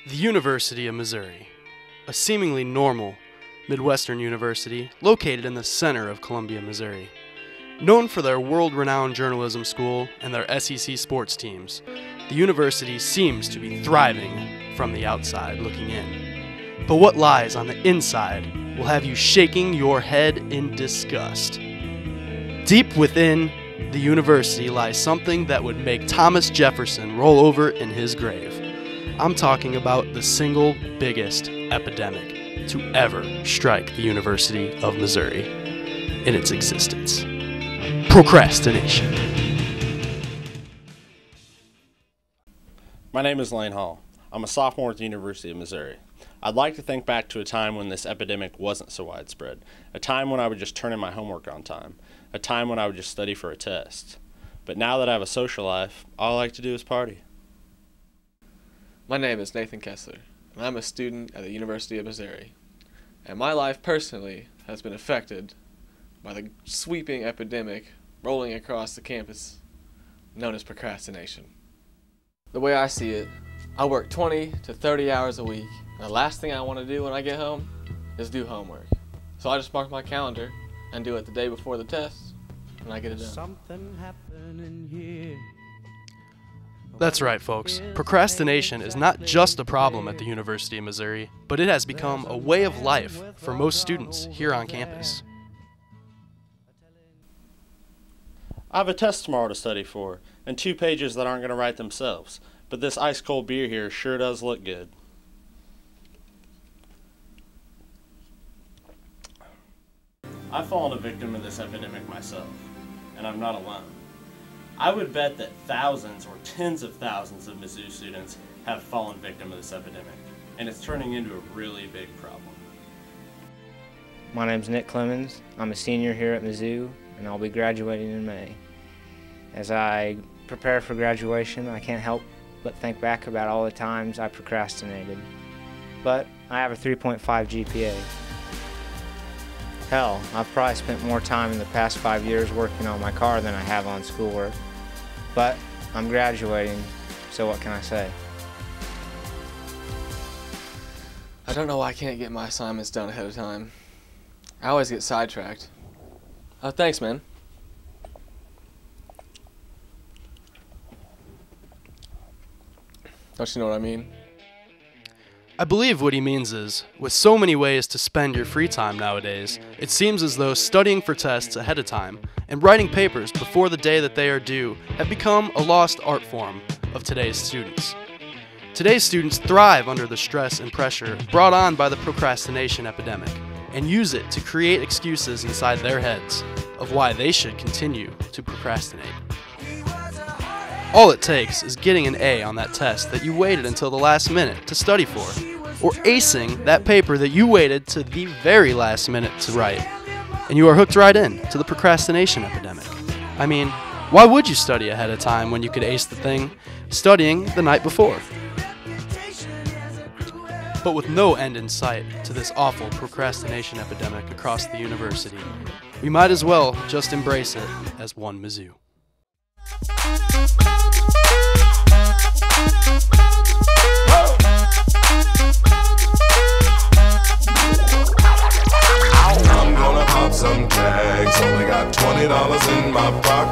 The University of Missouri, a seemingly normal Midwestern university located in the center of Columbia, Missouri. Known for their world-renowned journalism school and their SEC sports teams, the university seems to be thriving from the outside looking in. But what lies on the inside will have you shaking your head in disgust. Deep within the university lies something that would make Thomas Jefferson roll over in his grave. I'm talking about the single biggest epidemic to ever strike the University of Missouri in its existence. Procrastination. My name is Lane Hall. I'm a sophomore at the University of Missouri. I'd like to think back to a time when this epidemic wasn't so widespread, a time when I would just turn in my homework on time, a time when I would just study for a test. But now that I have a social life, all I like to do is party. My name is Nathan Kessler, and I'm a student at the University of Missouri. And my life personally has been affected by the sweeping epidemic rolling across the campus known as procrastination. The way I see it, I work 20 to 30 hours a week, and the last thing I want to do when I get home is do homework. So I just mark my calendar and do it the day before the test, and I get it done. Something happening here. That's right, folks. Procrastination is not just a problem at the University of Missouri, but it has become a way of life for most students here on campus. I have a test tomorrow to study for, and 2 pages that aren't going to write themselves, but this ice-cold beer here sure does look good. I've fallen a victim of this epidemic myself, and I'm not alone. I would bet that thousands or tens of thousands of Mizzou students have fallen victim of this epidemic, and it's turning into a really big problem. My name's Nick Clemens. I'm a senior here at Mizzou, and I'll be graduating in May. As I prepare for graduation, I can't help but think back about all the times I procrastinated. But I have a 3.5 GPA. Hell, I've probably spent more time in the past 5 years working on my car than I have on schoolwork. But I'm graduating, so what can I say? I don't know why I can't get my assignments done ahead of time. I always get sidetracked. Oh, thanks, man. Don't you know what I mean? I believe what he means is, with so many ways to spend your free time nowadays, it seems as though studying for tests ahead of time and writing papers before the day that they are due have become a lost art form of today's students. Today's students thrive under the stress and pressure brought on by the procrastination epidemic and use it to create excuses inside their heads of why they should continue to procrastinate. All it takes is getting an A on that test that you waited until the last minute to study for, or acing that paper that you waited to the very last minute to write, and you are hooked right in to the procrastination epidemic. I mean, why would you study ahead of time when you could ace the thing studying the night before? But with no end in sight to this awful procrastination epidemic across the university, we might as well just embrace it as one Mizzou. I'm gonna pop some tags, only got $20 in my pocket.